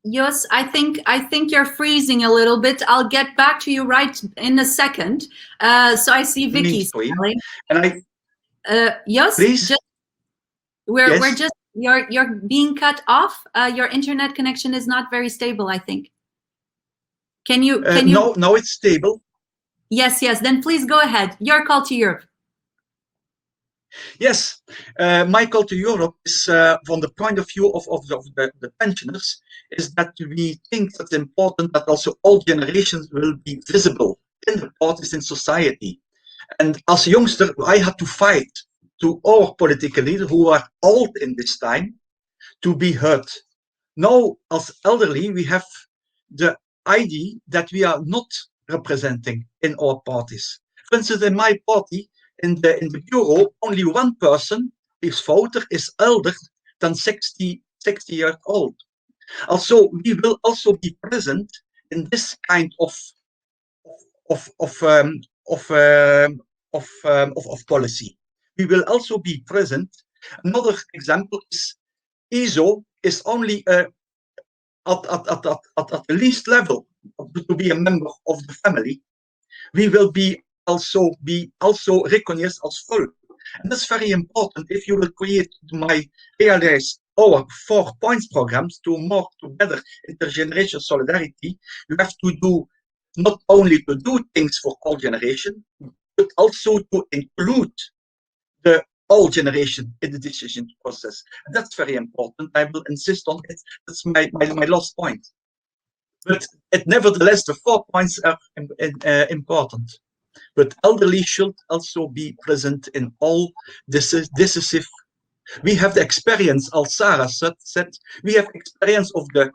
Jos, I think you're freezing a little bit. I'll get back to you right in a second. So I see Vicky smiling. And Jos, please. We're just you're being cut off. Your internet connection is not very stable, I think. Can you? No, it's stable. Yes. Then please go ahead. Your call to Europe. Yes, my call to Europe is from the point of view of the pensioners, is that we think that it's important that also all generations will be visible in the parties in society. And as a youngster, I had to fight to our political leaders who are old in this time to be heard. Now, as elderly, we have the idea that we are not representing in our parties. For instance, in my party, in the bureau, only one person, his voter, is older than 60 years old. Also, we will also be present in this kind of policy. We will also be present. Another example is ESO is only a at the least level to be a member of the family, we will be also recognized as full. And that's very important. If you will realize our 4 points programs to better intergenerational solidarity, you have to do not only to do things for all generation, but also to include the all generation in the decision process. And that's very important. I will insist on it. That's my last point. But nevertheless, the 4 points are important. But elderly should also be present in all decisive. We have the experience, as Sarah said, we have experience of the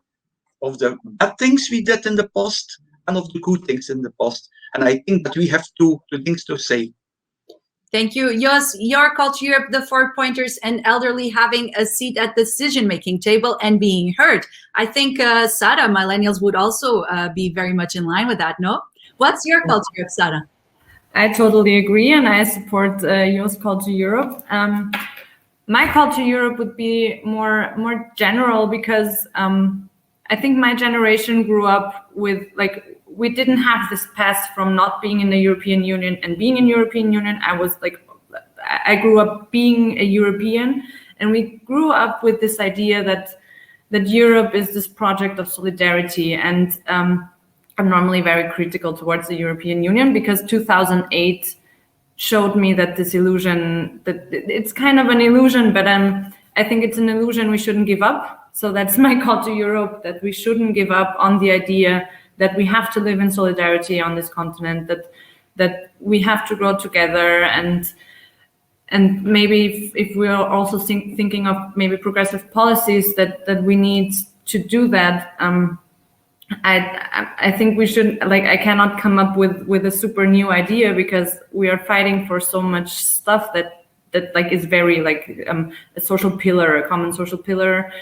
bad things we did in the past and of the good things in the past. And I think that we have two things to say. Thank you. Jos, your culture Europe, the 4 pointers and elderly having a seat at the decision-making table and being heard. I think, Sarah, millennials would also be very much in line with that, no? What's your culture Europe, Sarah? I totally agree, and I support Jos culture Europe. My culture Europe would be more general because I think my generation grew up with, like, we didn't have this path from not being in the European Union and being in European Union. I grew up being a European, and we grew up with this idea that Europe is this project of solidarity. And I'm normally very critical towards the European Union because 2008 showed me that this illusion, that it's kind of an illusion, but I think it's an illusion we shouldn't give up. So that's my culture Europe, that we shouldn't give up on the idea that we have to live in solidarity on this continent, that we have to grow together, and maybe if we are also thinking of maybe progressive policies that we need to do that. I think we should, like, I cannot come up with a super new idea because we are fighting for so much stuff that like is very like a social pillar, a common social pillar,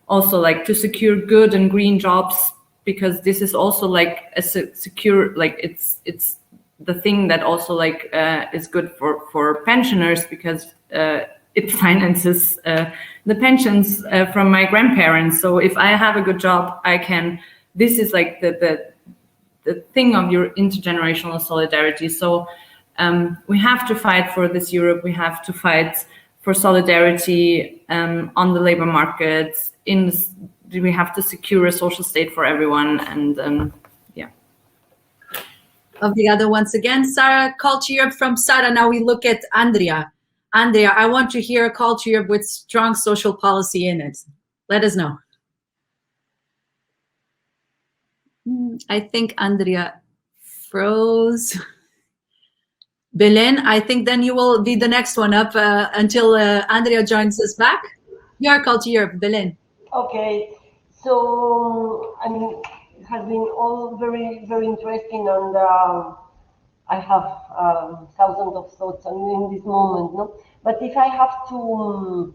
also like to secure good and green jobs, because this is also like a secure, like it's the thing that also like is good for pensioners, because it finances the pensions from my grandparents. So if I have a good job, I can. This is like the thing of your intergenerational solidarity. So we have to fight for this Europe. We have to fight for solidarity on the labor market. We have to secure a social state for everyone, and yeah. Of the other once again, Sarah, culture Europe from Sarah. Now we look at Andrea. Andrea, I want to hear a culture Europe with strong social policy in it. Let us know. I think Andrea froze. Belén, I think then you will be the next one up until Andrea joins us back. Your culture Europe, Belén. Okay, so I mean, it has been all very, very interesting, and I have thousands of thoughts in this moment, no? But if I have to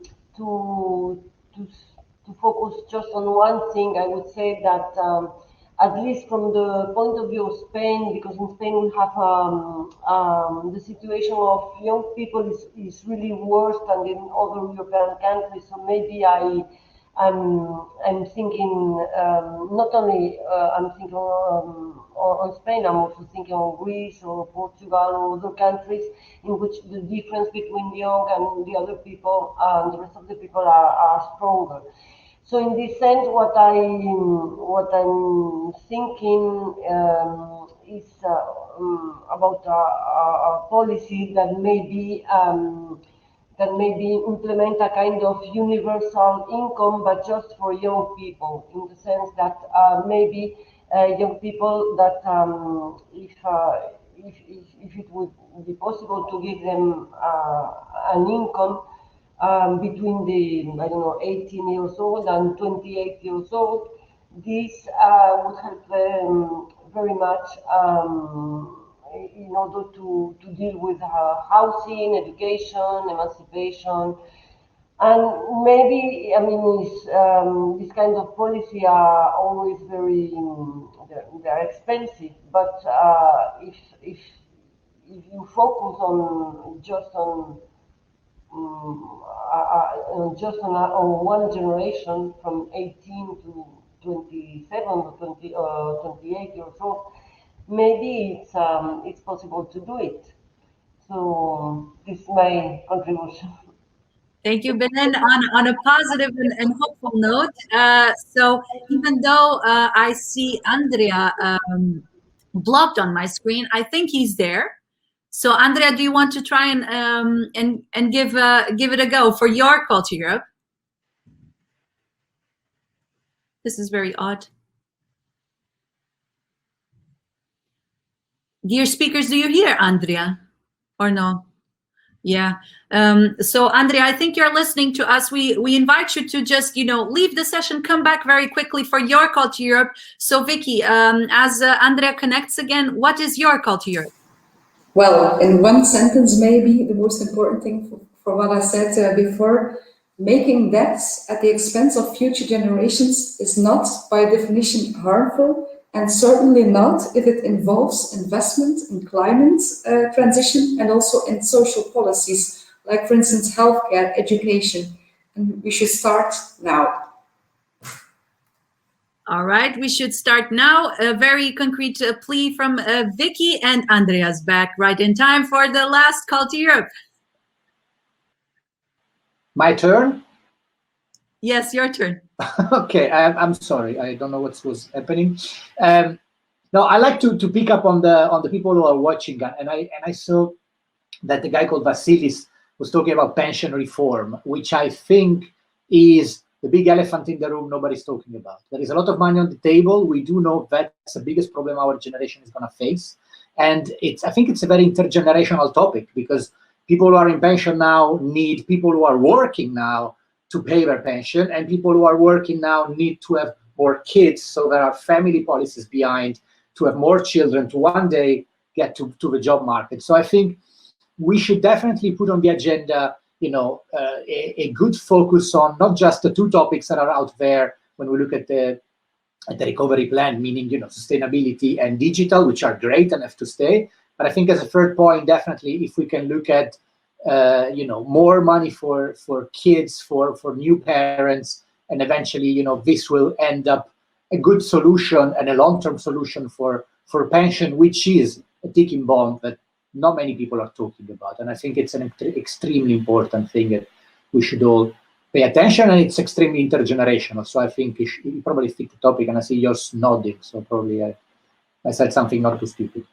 focus just on one thing, I would say that at least from the point of view of Spain, because in Spain we have the situation of young people is really worse than in other European countries. So maybe I'm thinking not only I'm thinking on Spain, I'm also thinking on Greece or Portugal or other countries in which the difference between young and the other people and the rest of the people are stronger. So in this sense, what I'm thinking is about a policy that maybe implement a kind of universal income, but just for young people, in the sense that maybe young people that if it would be possible to give them an income between the, I don't know, 18 years old and 28 years old, this would help them very much in order to deal with housing, education, emancipation. And maybe, I mean, this kind of policy are always very, they're expensive, but if you focus on just on just on one generation from 18 to 27 or 20 or 28 years old, maybe it's possible to do it. So this is my contribution. Thank you, Belén. On a positive and hopeful note, so even though I see Andrea blocked on my screen, I think he's there. So Andrea, do you want to try and give it a go for your call to Europe? This is very odd. Dear speakers, do you hear Andrea or no? Yeah. So Andrea, I think you're listening to us. We invite you to just, leave the session, come back very quickly for your call to Europe. So Vicky, as Andrea connects again, what is your call to Europe? Well, in one sentence, maybe the most important thing for what I said before, making debts at the expense of future generations is not by definition harmful, and certainly not if it involves investment in climate transition and also in social policies, like, for instance, healthcare, education. And we should start now. All right, we should start now. A very concrete plea from Vicky, and Andrea's back right in time for the last call to Europe. My turn? Yes, your turn. Okay, I'm sorry. I don't know what was happening. No, I like to pick up on the people who are watching, and I saw that the guy called Vasilis was talking about pension reform, which I think is the big elephant in the room nobody's talking about. There is a lot of money on the table. We do know that's the biggest problem our generation is going to face. And I think it's a very intergenerational topic, because people who are in pension now need people who are working now to pay their pension, and people who are working now need to have more kids. So there are family policies behind to have more children to one day get to the job market. So I think we should definitely put on the agenda a good focus on not just the two topics that are out there when we look at the recovery plan, meaning sustainability and digital, which are great and have to stay. But I think as a third point, definitely, if we can look at more money for kids, for new parents, and eventually this will end up a good solution and a long-term solution for pension, which is a ticking bomb that not many people are talking about. And I think it's an extremely important thing that we should all pay attention, and it's extremely intergenerational. So I think you probably stick to the topic, and I see yours nodding. So probably I said something not too stupid.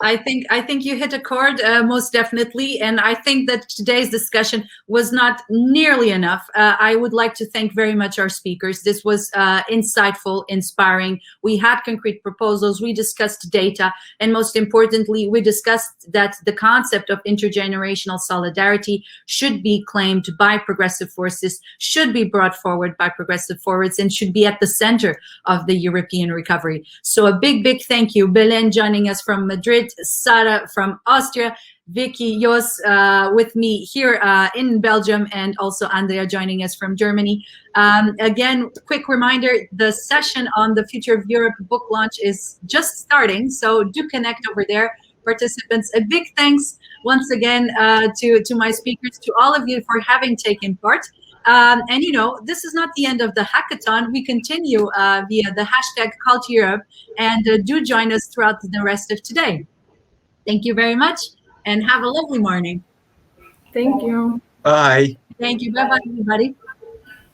I think you hit a chord, most definitely, and I think that today's discussion was not nearly enough. I would like to thank very much our speakers. This was insightful, inspiring. We had concrete proposals, we discussed data, and most importantly, we discussed that the concept of intergenerational solidarity should be claimed by progressive forces, should be brought forward by progressive forwards, and should be at the center of the European recovery. So a big, big thank you. Belén joining us from Madrid, Sara from Austria, Vicky, Jos with me here in Belgium, and also Andrea joining us from Germany. Again, quick reminder, the session on the Future of Europe book launch is just starting, so do connect over there. Participants, a big thanks once again to my speakers, to all of you for having taken part. And this is not the end of the hackathon. We continue via the hashtag Call to Europe, and do join us throughout the rest of today. Thank you very much, and have a lovely morning. Thank you. Bye. Thank you. Bye-bye, everybody.